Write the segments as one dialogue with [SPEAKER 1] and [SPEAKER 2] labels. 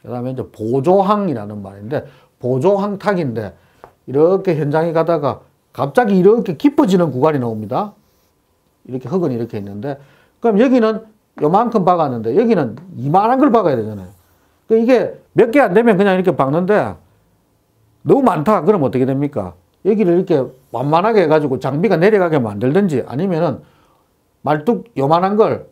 [SPEAKER 1] 그 다음에 이제 보조항이라는 말인데, 보조항탁인데, 이렇게 현장에 가다가 갑자기 이렇게 깊어지는 구간이 나옵니다. 이렇게 흙은 이렇게 있는데, 그럼 여기는 요만큼 박았는데, 여기는 이만한 걸 박아야 되잖아요. 이게 몇 개 안 되면 그냥 이렇게 박는데, 너무 많다. 그럼 어떻게 됩니까? 여기를 이렇게 완만하게 해가지고 장비가 내려가게 만들든지, 아니면은 말뚝 요만한 걸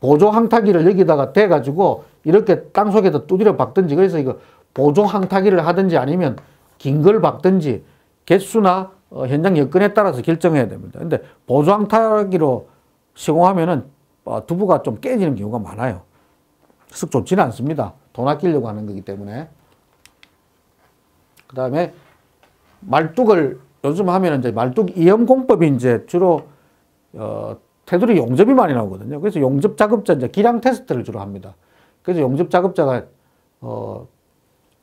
[SPEAKER 1] 보조 항타기를 여기다가 대가지고 이렇게 땅속에다 두드려 박든지, 그래서 이거 보조 항타기를 하든지 아니면 긴 걸 박든지 개수나 현장 여건에 따라서 결정해야 됩니다. 근데 보조 항타기로 시공하면은 두부가 좀 깨지는 경우가 많아요. 썩 좋지는 않습니다. 돈 아끼려고 하는 거기 때문에. 그 다음에 말뚝을 요즘 하면은 이제 말뚝 이염 공법이 이제 주로 테두리 용접이 많이 나오거든요. 그래서 용접 작업자 이제 기량 테스트를 주로 합니다. 그래서 용접 작업자가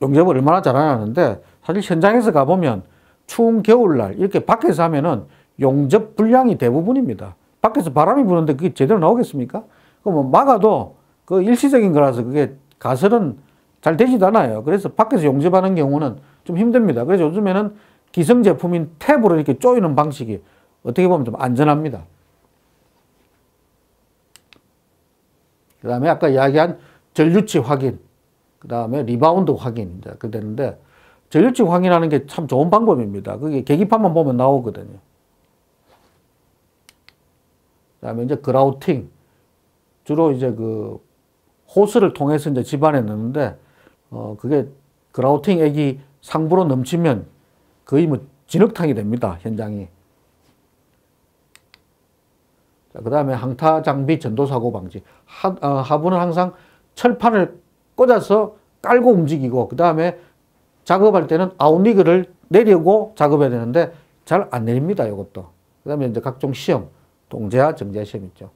[SPEAKER 1] 용접을 얼마나 잘하는데, 사실 현장에서 가보면 추운 겨울날 이렇게 밖에서 하면은 용접 불량이 대부분입니다. 밖에서 바람이 부는데 그게 제대로 나오겠습니까? 그 뭐 막아도 그 일시적인 거라서 그게 가설은 잘 되지도 않아요. 그래서 밖에서 용접하는 경우는 좀 힘듭니다. 그래서 요즘에는 기성 제품인 탭으로 이렇게 조이는 방식이 어떻게 보면 좀 안전합니다. 그 다음에 아까 이야기한 전류치 확인, 그 다음에 리바운드 확인, 이제 그 되는데, 전류치 확인하는 게 참 좋은 방법입니다. 그게 계기판만 보면 나오거든요. 그 다음에 이제 그라우팅. 주로 이제 그 호스를 통해서 이제 집안에 넣는데, 그게 그라우팅액이 상부로 넘치면 거의 뭐 진흙탕이 됩니다, 현장이. 그 다음에 항타 장비 전도사고 방지. 하부는 항상 철판을 꽂아서 깔고 움직이고, 그 다음에 작업할 때는 아웃리그를 내리고 작업해야 되는데 잘 안 내립니다, 이것도. 그 다음에 이제 각종 시험, 동제화, 정제화 시험 있죠.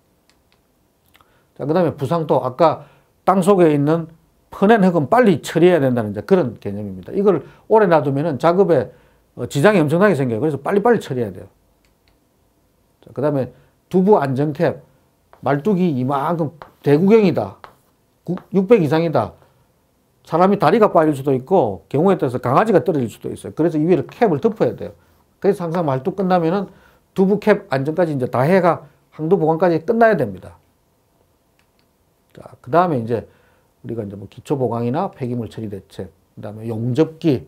[SPEAKER 1] 자, 그 다음에 부상토. 아까 땅 속에 있는 퍼낸 흙은 빨리 처리해야 된다는 이제 그런 개념입니다. 이걸 오래 놔두면은 작업에 지장이 엄청나게 생겨요. 그래서 빨리빨리 처리해야 돼요. 자, 그 다음에 두부 안정캡. 말뚝이 이만큼 대구경이다. 600 이상이다. 사람이 다리가 빠질 수도 있고, 경우에 따라서 강아지가 떨어질 수도 있어요. 그래서 이 위를 캡을 덮어야 돼요. 그래서 항상 말뚝 끝나면은 두부 캡 안정까지 이제 다 해가 항도 보강까지 끝나야 됩니다. 자, 그 다음에 이제 우리가 이제 뭐 기초 보강이나 폐기물 처리 대책, 그 다음에 용접기,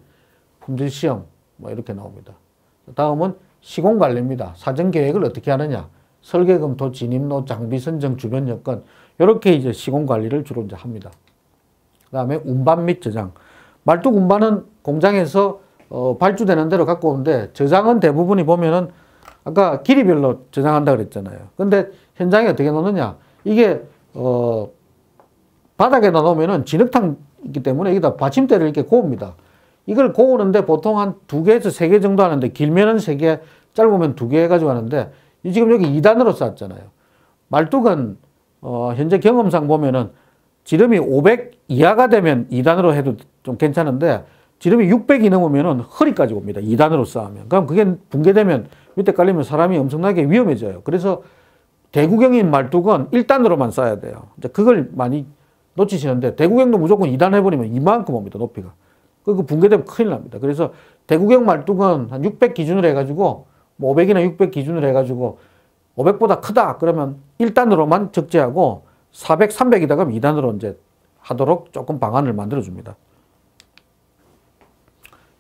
[SPEAKER 1] 품질 시험, 뭐 이렇게 나옵니다. 다음은 시공 관리입니다. 사전 계획을 어떻게 하느냐. 설계 검토, 진입로, 장비 선정, 주변 여건, 이렇게 이제 시공 관리를 주로 이제 합니다. 그 다음에 운반 및 저장. 말뚝 운반은 공장에서 발주되는 대로 갖고 오는데, 저장은 대부분이 보면은 아까 길이별로 저장한다 그랬잖아요. 근데 현장에 어떻게 놓느냐. 이게 바닥에다 놓으면은 진흙탕이기 때문에 여기다 받침대를 이렇게 고웁니다. 이걸 고우는데 보통 한 2개에서 3개 정도 하는데, 길면은 3개, 짧으면 2개 해가지고 하는데, 지금 여기 2단으로 쌌잖아요. 말뚝은 현재 경험상 보면은 지름이 500 이하가 되면 2단으로 해도 좀 괜찮은데, 지름이 600이 넘으면은 허리까지 옵니다. 2단으로 쌓으면. 그럼 그게 붕괴되면 밑에 깔리면 사람이 엄청나게 위험해져요. 그래서 대구경인 말뚝은 1단으로만 쌓아야 돼요. 이제 그걸 많이 놓치시는데, 대구경도 무조건 2단 해버리면 이만큼 옵니다, 높이가. 그 붕괴되면 큰일 납니다. 그래서 대구경 말뚝은 한 600 기준으로 해가지고, 뭐 500이나 600 기준으로 해가지고, 500보다 크다 그러면 1단으로만 적재하고, 400, 300이다 그러면 2단으로 이제 하도록 조금 방안을 만들어줍니다.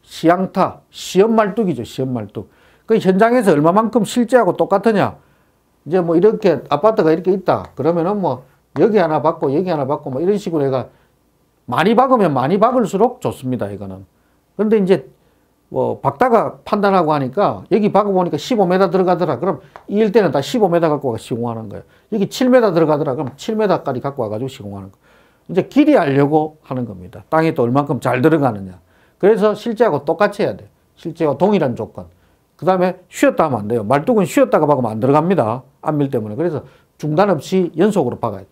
[SPEAKER 1] 시향타, 시험 말뚝이죠, 시험 말뚝. 그 현장에서 얼마만큼 실제하고 똑같으냐. 이제 뭐 이렇게 아파트가 이렇게 있다. 그러면은 뭐 여기 하나 받고 여기 하나 받고 뭐 이런 식으로 해가 많이 박으면 많이 박을수록 좋습니다, 이거는. 근데 이제 뭐 박다가 판단하고 하니까 여기 박아보니까 15m 들어가더라. 그럼 이 일대는 다 15m 갖고 와 시공하는 거예요. 여기 7m 들어가더라. 그럼 7m까지 갖고 와가지고 시공하는 거. 이제 길이 알려고 하는 겁니다. 땅에 또 얼만큼 잘 들어가느냐. 그래서 실제하고 똑같이 해야 돼요. 실제와 동일한 조건. 그 다음에 쉬었다 하면 안 돼요. 말뚝은 쉬었다가 박으면 안 들어갑니다. 안밀 때문에. 그래서 중단 없이 연속으로 박아야 돼요.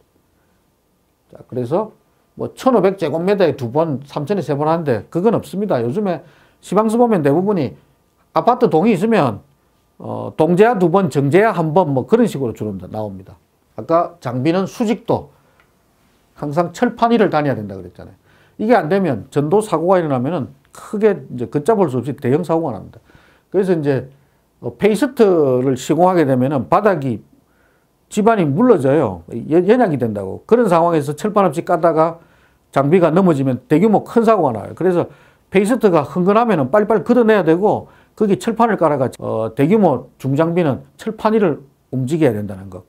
[SPEAKER 1] 자, 그래서 뭐 1500제곱미터에 2번, 3000에 3번 하는데 그건 없습니다. 요즘에 시방서 보면 대부분이 아파트 동이 있으면 동제야 2번, 정제야 1번 뭐 그런 식으로 주로 나옵니다. 아까 장비는 수직도 항상 철판 위를 다녀야 된다 그랬잖아요. 이게 안 되면 전도 사고가 일어나면은 크게 이제 걷잡을 수 없이 대형 사고가 납니다. 그래서 이제 페이스트를 시공하게 되면은 바닥이 집안이 물러져요. 연약이 된다고. 그런 상황에서 철판 없이 까다가 장비가 넘어지면 대규모 큰 사고가 나요. 그래서 페이스트가 흥건하면은 빨리빨리 걷어내야 되고 거기 철판을 깔아가 대규모 중장비는 철판 위를 움직여야 된다는 거.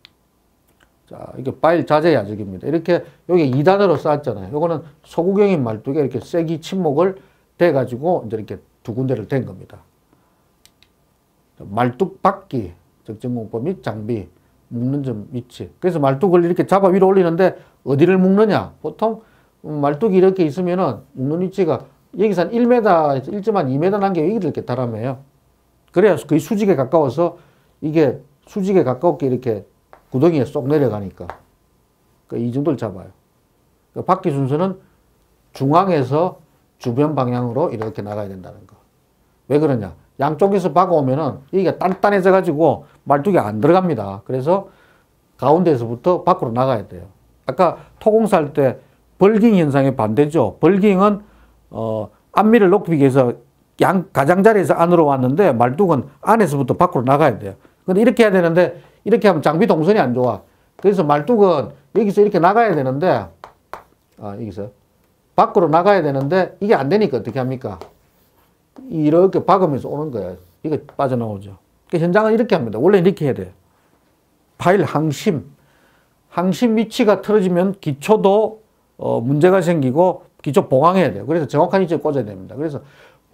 [SPEAKER 1] 자, 이게 파일 자재 야적입니다. 이렇게 여기 2단으로 쌓았잖아요. 요거는 소구경인 말뚝에 이렇게 쐐기 침목을 대가지고 이제 이렇게 두 군데를 댄 겁니다. 말뚝 바퀴, 적정공법 및 장비, 묶는 점 위치. 그래서 말뚝을 이렇게 잡아 위로 올리는데 어디를 묶느냐? 보통 말뚝이 이렇게 있으면은 묶는 위치가 여기서 한 1m에서 1.2m 난 게 여기를 이렇게 달아매요. 그래야 거의 수직에 가까워서 이게 수직에 가깝게 이렇게 구덩이에 쏙 내려가니까. 이 정도를 잡아요. 바퀴 순서는 중앙에서 주변 방향으로 이렇게 나가야 된다는 거. 왜 그러냐? 양쪽에서 박아오면은 이게 단단해져 가지고 말뚝이 안 들어갑니다. 그래서 가운데에서부터 밖으로 나가야 돼요. 아까 토공사할 때 벌깅 현상의 반대죠. 벌깅은 앞미를 높이기 위해서 양 가장자리에서 안으로 왔는데 말뚝은 안에서부터 밖으로 나가야 돼요. 근데 이렇게 해야 되는데 이렇게 하면 장비 동선이 안 좋아. 그래서 말뚝은 여기서 이렇게 나가야 되는데 여기서 밖으로 나가야 되는데 이게 안 되니까 어떻게 합니까? 이렇게 박으면서 오는 거예요. 이게 빠져나오죠. 현장은 이렇게 합니다. 원래 이렇게 해야 돼요. 파일 항심. 항심 위치가 틀어지면 기초도 문제가 생기고 기초 보강해야 돼요. 그래서 정확한 위치에 꽂아야 됩니다. 그래서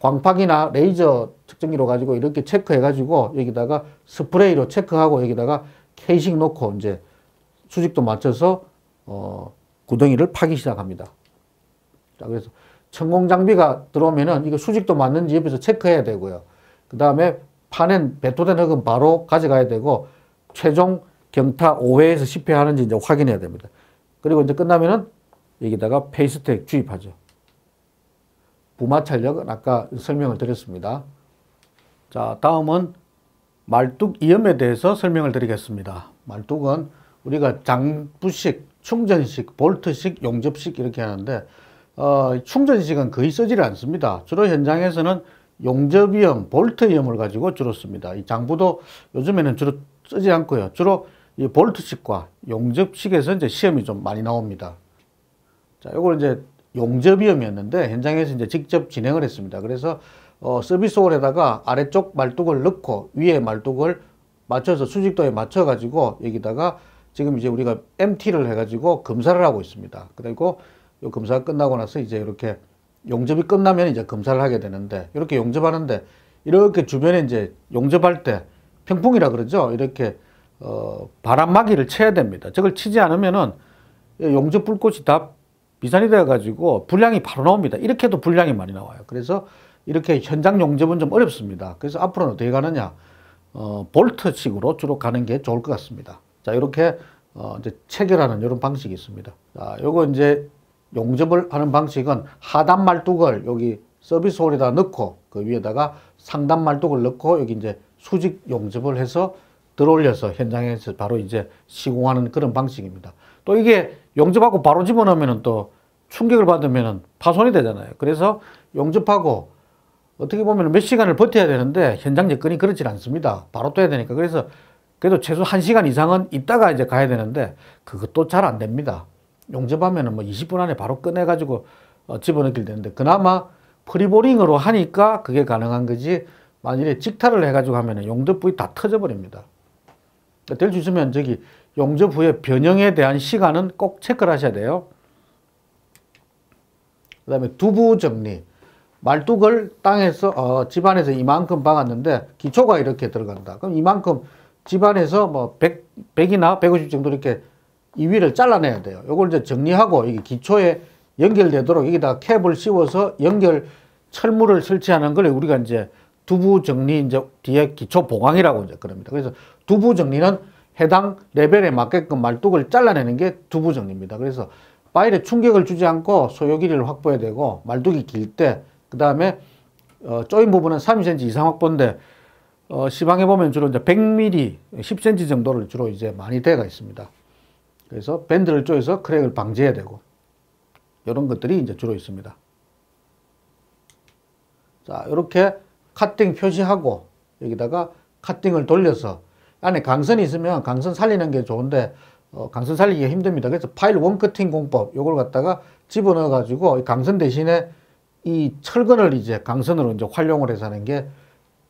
[SPEAKER 1] 광팍이나 레이저 측정기로 가지고 이렇게 체크해 가지고 여기다가 스프레이로 체크하고 여기다가 케이싱 놓고 이제 수직도 맞춰서 구덩이를 파기 시작합니다. 자, 그래서 천공 장비가 들어오면은 이거 수직도 맞는지 옆에서 체크해야 되고요. 그 다음에 파낸 배토된 흙은 바로 가져가야 되고 최종 경타 5회에서 10회 하는지 이제 확인해야 됩니다. 그리고 이제 끝나면은 여기다가 페이스텍 주입하죠. 부마 찰력은 아까 설명을 드렸습니다. 자, 다음은 말뚝 이음에 대해서 설명을 드리겠습니다. 말뚝은 우리가 장부식, 충전식, 볼트식, 용접식 이렇게 하는데 충전식은 거의 쓰지를 않습니다. 주로 현장에서는 용접이음, 볼트이음을 가지고 주로 씁니다. 이 장부도 요즘에는 주로 쓰지 않고요. 주로 이 볼트식과 용접식에서 이제 시험이 좀 많이 나옵니다. 자, 요걸 이제 용접이음이었는데 현장에서 이제 직접 진행을 했습니다. 그래서 서비스홀에다가 아래쪽 말뚝을 넣고 위에 말뚝을 맞춰서 수직도에 맞춰 가지고 여기다가 지금 이제 우리가 MT를 해 가지고 검사를 하고 있습니다. 그리고 요 검사가 끝나고 나서 이제 이렇게 용접이 끝나면 이제 검사를 하게 되는데 이렇게 용접하는데 이렇게 주변에 이제 용접할 때 평풍이라 그러죠. 이렇게 바람막이를 쳐야 됩니다. 저걸 치지 않으면은 용접 불꽃이 다 비산이 되어 가지고 불량이 바로 나옵니다. 이렇게 해도 불량이 많이 나와요. 그래서 이렇게 현장 용접은 좀 어렵습니다. 그래서 앞으로는 어떻게 가느냐? 볼트식으로 주로 가는 게 좋을 것 같습니다. 자, 이렇게 이제 체결하는 이런 방식이 있습니다. 자, 요거 이제 용접을 하는 방식은 하단 말뚝을 여기 서비스홀에다 넣고 그 위에다가 상단 말뚝을 넣고 여기 이제 수직 용접을 해서 들어올려서 현장에서 바로 이제 시공하는 그런 방식입니다. 또 이게 용접하고 바로 집어넣으면 또 충격을 받으면 파손이 되잖아요. 그래서 용접하고 어떻게 보면 몇 시간을 버텨야 되는데 현장 여건이 그렇지 않습니다. 바로 떠야 되니까. 그래서 그래도 최소 1시간 이상은 있다가 이제 가야 되는데 그것도 잘 안 됩니다. 용접하면은 뭐 20분 안에 바로 꺼내가지고 집어넣길 되는데 그나마 프리보링으로 하니까 그게 가능한 거지 만일에 직타를 해가지고 하면은 용접 부위 다 터져버립니다. 될 수 있으면 저기 용접 후에 변형에 대한 시간은 꼭 체크를 하셔야 돼요. 그 다음에 두부 정리. 말뚝을 땅에서, 집안에서 이만큼 박았는데 기초가 이렇게 들어간다. 그럼 이만큼 집안에서 뭐 100이나 150 정도 이렇게 이 위를 잘라내야 돼요. 요걸 이제 정리하고 이게 기초에 연결되도록 여기다가 캡을 씌워서 연결 철물을 설치하는 걸 우리가 이제 두부 정리 이제 뒤에 기초 보강이라고 이제 그럽니다. 그래서 두부 정리는 해당 레벨에 맞게끔 말뚝을 잘라내는 게 두부 정리입니다. 그래서 파일에 충격을 주지 않고 소요 길이를 확보해야 되고 말뚝이 길 때 그 다음에 조인 부분은 30cm 이상 확보인데 시방에 보면 주로 이제 100mm, 10cm 정도를 주로 이제 많이 되어 있습니다. 그래서 밴드를 조여서 크랙을 방지해야 되고 이런 것들이 이제 주로 있습니다. 자, 이렇게 카팅 표시하고 여기다가 카팅을 돌려서 안에 강선이 있으면 강선 살리는 게 좋은데 강선 살리기가 힘듭니다. 그래서 파일 원커팅 공법 요걸 갖다가 집어넣어 가지고 강선 대신에 이 철근을 이제 강선으로 이제 활용을 해서 하는 게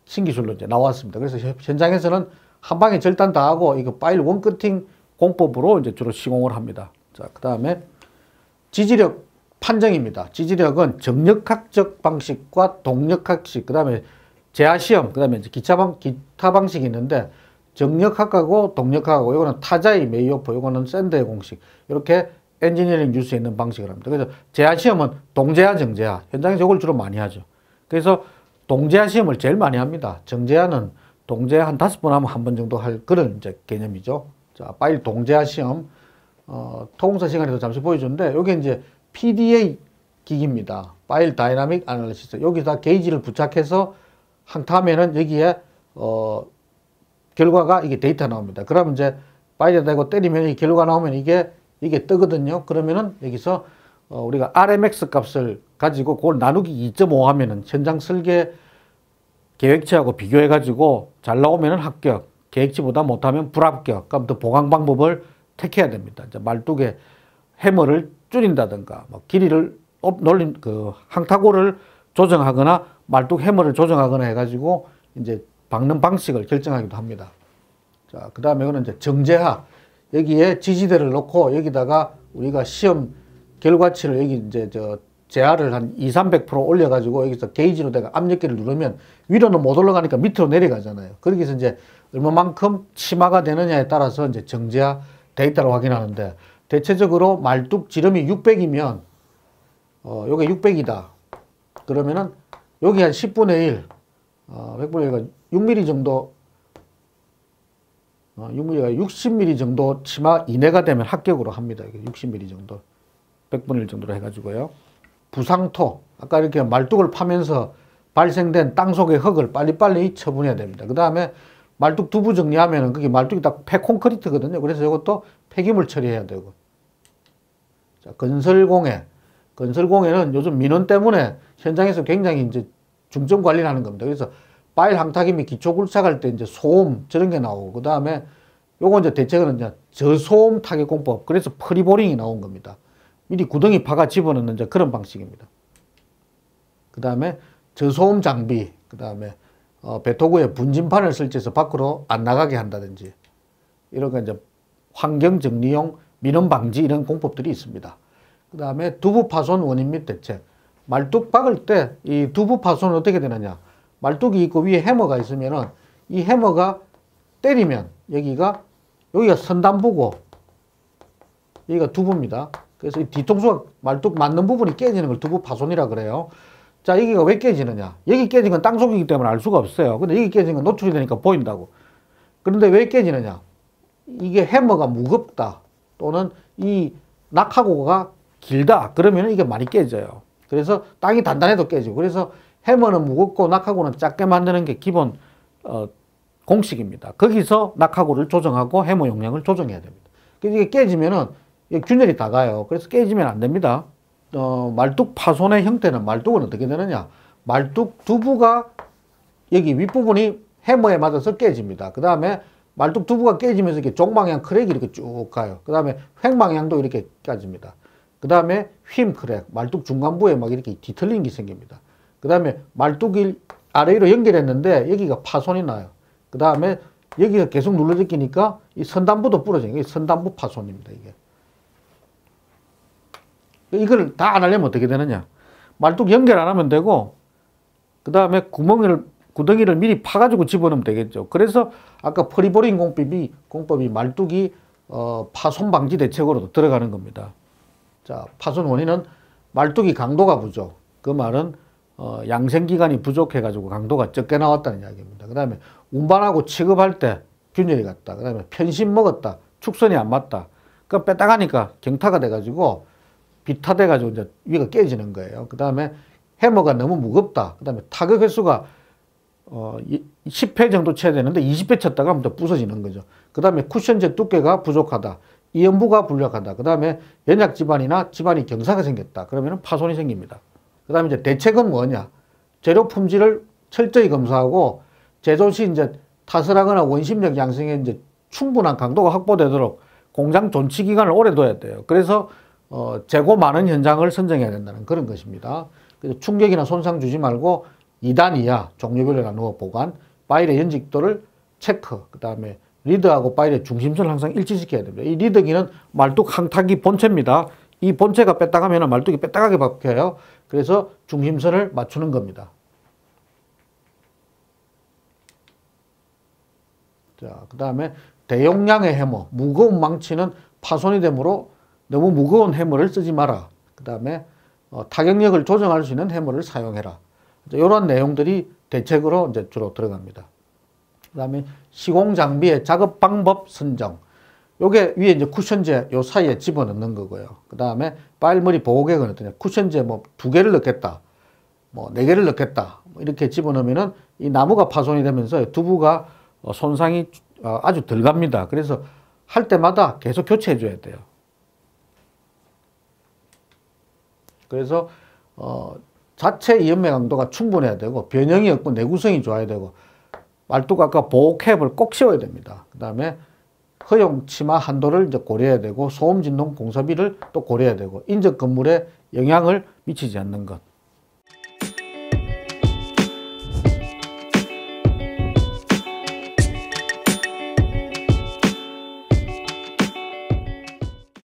[SPEAKER 1] 신기술로 이제 나왔습니다. 그래서 현장에서는 한 방에 절단 다 하고 이거 파일 원커팅 공법으로 이제 주로 시공을 합니다. 자, 그 다음에 지지력 판정입니다. 지지력은 정력학적 방식과 동력학식, 그 다음에 재하시험, 그 다음에 이제 기타 방식이 있는데 정력학하고 동력학하고 이거는 타자의 메이오프, 이거는 샌드의 공식, 이렇게 엔지니어링 뉴스에 있는 방식을 합니다. 그래서 재하시험은 동재하, 정재하, 현장에서 이걸 주로 많이 하죠. 그래서 동재하 시험을 제일 많이 합니다. 정재하는 동재하 한 5번 하면 한 번 정도 할 그런 이제 개념이죠. 자, 파일 동재하 시험, 토공사 시간에도 잠시 보여줬는데, 여기 이제 PDA 기기입니다. 파일 다이나믹 아날리시스. 여기다 게이지를 부착해서 항타하면은 여기에, 결과가 이게 데이터 나옵니다. 그러면 이제 파일에다 대고 때리면 이 결과 나오면 이게 뜨거든요. 그러면은 여기서, 우리가 RMX 값을 가지고 그걸 나누기 2.5 하면은 현장 설계 계획치하고 비교해가지고 잘 나오면은 합격, 계획치보다 못하면 불합격. 그럼 또 보강 방법을 택해야 됩니다. 이제 말뚝에 해머를 줄인다든가, 뭐 길이를 놀린 항타고를 조정하거나 말뚝 해머를 조정하거나 해가지고 이제 박는 방식을 결정하기도 합니다. 자, 그 다음에 이거는 이제 정재하. 여기에 지지대를 놓고 여기다가 우리가 시험 결과치를 여기 이제 재하를 한 200~300% 올려가지고 여기서 게이지로 내가 압력계를 누르면 위로는 못 올라가니까 밑으로 내려가잖아요. 그렇게 해서 이제 얼마만큼 치마가 되느냐에 따라서 이제 정재하 데이터를 확인하는데, 대체적으로 말뚝 지름이 600이면, 요게 600이다. 그러면은 여기 한 10분의 1, 100분의 1가 6mm 정도, 6mm가 60mm 정도 치마 이내가 되면 합격으로 합니다. 60mm 정도. 100분의 1 정도로 해가지고요. 부상토. 아까 이렇게 말뚝을 파면서 발생된 땅속의 흙을 빨리빨리 처분해야 됩니다. 그 다음에 말뚝 두부 정리하면은 그게 말뚝이 딱 폐콘크리트거든요. 그래서 이것도 폐기물 처리해야 되고. 자, 건설공해. 건설공해는 요즘 민원 때문에 현장에서 굉장히 이제 중점 관리를 하는 겁니다. 그래서 파일 항타기 및 기초 굴착할 때 이제 소음 저런 게 나오고, 그 다음에 요거 이제 대책은 이제 저소음 타격 공법. 그래서 프리보링이 나온 겁니다. 미리 구덩이 파가 집어넣는 이제 그런 방식입니다. 그 다음에 저소음 장비, 그 다음에 배토구에 분진판을 설치해서 밖으로 안 나가게 한다든지, 이런 거 이제 환경정리용 민원 방지 이런 공법들이 있습니다. 그 다음에 두부 파손 원인 및 대책. 말뚝 박을 때 이 두부 파손은 어떻게 되느냐. 말뚝이 있고 위에 해머가 있으면은 이 해머가 때리면 여기가 선단부고 여기가 두부입니다. 그래서 이 뒤통수가 말뚝 맞는 부분이 깨지는 걸 두부 파손이라 그래요. 자, 여기가 왜 깨지느냐. 여기 깨진 건 땅속이기 때문에 알 수가 없어요. 근데 여기 깨진 건 노출이 되니까 보인다고. 그런데 왜 깨지느냐. 이게 해머가 무겁다. 또는 이 낙하고가 길다. 그러면 이게 많이 깨져요. 그래서 땅이 단단해도 깨지고. 그래서 해머는 무겁고 낙하고는 작게 만드는 게 기본 공식입니다. 거기서 낙하고를 조정하고 해머 용량을 조정해야 됩니다. 그래서 이게 깨지면은 균열이 다 가요. 그래서 깨지면 안 됩니다. 말뚝 파손의 형태는, 말뚝은 어떻게 되느냐. 말뚝 두부가 여기 윗부분이 해머에 맞아서 깨집니다. 그 다음에 말뚝 두부가 깨지면서 이렇게 종방향 크랙이 이렇게 쭉 가요. 그 다음에 횡방향도 이렇게 깨집니다. 그 다음에 휨 크랙, 말뚝 중간부에 막 이렇게 뒤틀린 게 생깁니다. 그 다음에 말뚝이 아래로 연결했는데 여기가 파손이 나요. 그 다음에 여기가 계속 눌러제끼니까 이 선단부도 부러져요. 이게 선단부 파손입니다. 이걸 다 안 하려면 어떻게 되느냐. 말뚝 연결 안 하면 되고, 그 다음에 구덩이를 미리 파가지고 집어넣으면 되겠죠. 그래서 아까 프리보링 공법이 말뚝이 파손 방지 대책으로도 들어가는 겁니다. 자, 파손 원인은 말뚝이 강도가 부족. 그 말은 양생기간이 부족해가지고 강도가 적게 나왔다는 이야기입니다. 그 다음에 운반하고 취급할 때 균열이 갔다. 그 다음에 편심 먹었다. 축선이 안 맞다. 그 빼딱하니까 경타가 돼가지고 비타돼가지고 이제 위가 깨지는 거예요. 그 다음에 해머가 너무 무겁다. 그 다음에 타격 횟수가 10회 정도 쳐야 되는데 20회 쳤다가 또 부서지는 거죠. 그 다음에 쿠션제 두께가 부족하다. 이연부가 불력하다. 그 다음에 연약 집안이나 집안이 경사가 생겼다. 그러면 파손이 생깁니다. 그 다음에 이제 대책은 뭐냐? 재료 품질을 철저히 검사하고 제조 시 이제 타설하거나 원심력 양성에 이제 충분한 강도가 확보되도록 공장 존치 기간을 오래 둬야 돼요. 그래서 재고 많은 현장을 선정해야 된다는 그런 것입니다. 그래서 충격이나 손상 주지 말고 2단 이하 종류별로 나누어 보관, 파일의 연직도를 체크, 그 다음에 리드하고 파일의 중심선을 항상 일치시켜야 됩니다. 이 리드기는 말뚝 항타기 본체입니다. 이 본체가 뺐다가면 말뚝이 뺐다가게 박혀요. 그래서 중심선을 맞추는 겁니다. 자, 그 다음에 대용량의 해머, 무거운 망치는 파손이 되므로 너무 무거운 해머를 쓰지 마라. 그 다음에 타격력을 조정할 수 있는 해머를 사용해라. 이런 내용들이 대책으로 이제 주로 들어갑니다. 그 다음에 시공 장비의 작업 방법 선정. 요게 위에 이제 쿠션제 요 사이에 집어넣는 거고요. 그 다음에 파일머리 보호객은 어떠냐. 쿠션제 뭐 2개를 넣겠다. 뭐 4개를 넣겠다. 이렇게 집어넣으면은 이 나무가 파손이 되면서 두부가 손상이 아주 덜 갑니다. 그래서 할 때마다 계속 교체해 줘야 돼요. 그래서 자체 이연매 강도가 충분해야 되고 변형이 없고 내구성이 좋아야 되고 말뚝 아까 보호캡을 꼭 씌워야 됩니다. 그 다음에 허용 치마 한도를 이제 고려해야 되고 소음 진동 공사비를 또 고려해야 되고 인접 건물에 영향을 미치지 않는 것.